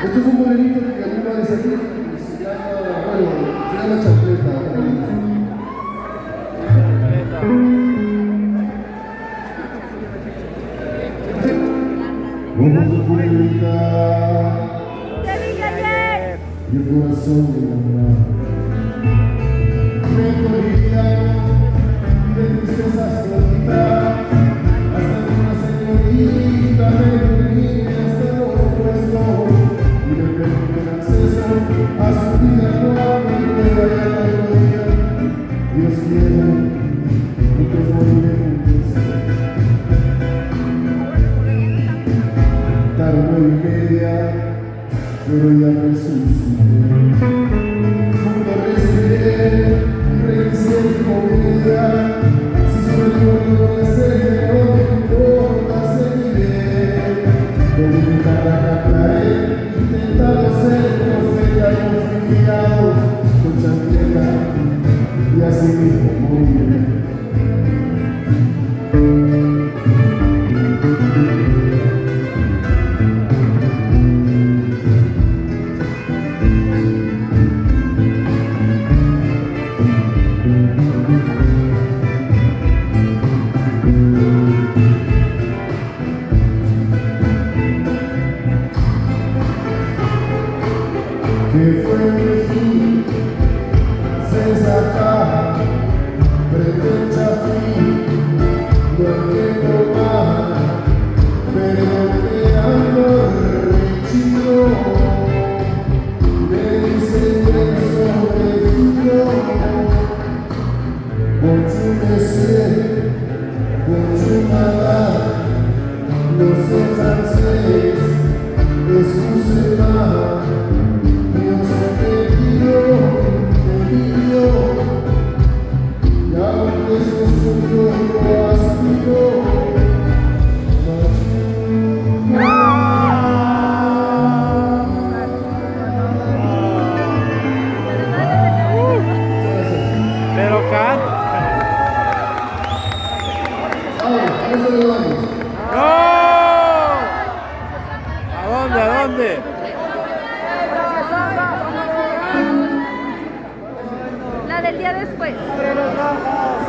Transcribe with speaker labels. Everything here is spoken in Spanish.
Speaker 1: Esto es un bolerito que a mí me va a salir y se llama chancleta. Ojos de purita y el corazón de enamorado. Memoria de tristezas solitas, hasta que una señorita me ilumine hasta los huesos y me permite acceso a su vida cuando me vaya a la gloria. Dios quiera, juntos moriremos. Tarde 9:30, pero ya resucité. Junto recibiré y regresé mi comedia. Si sueño no me sé, no me importa, seguiré. Con mi guitarra cantaré, intentando ser profeta y confiado, con chancleta y así mismo moriré. Que fue elegir sensatar, pretender fin, no hay que tomar, pero quedando rechino, me dice que sobrevivió, por su deseo, por su maldad, no sé francés, excusez-moi. Dios te pidió, y aunque eso suyo lo aspiró,
Speaker 2: Pero canta.
Speaker 1: eso le damos.
Speaker 2: ¡No! ¿A dónde? ¿A dónde?
Speaker 3: La del día después.
Speaker 2: ¡Abre los ojos!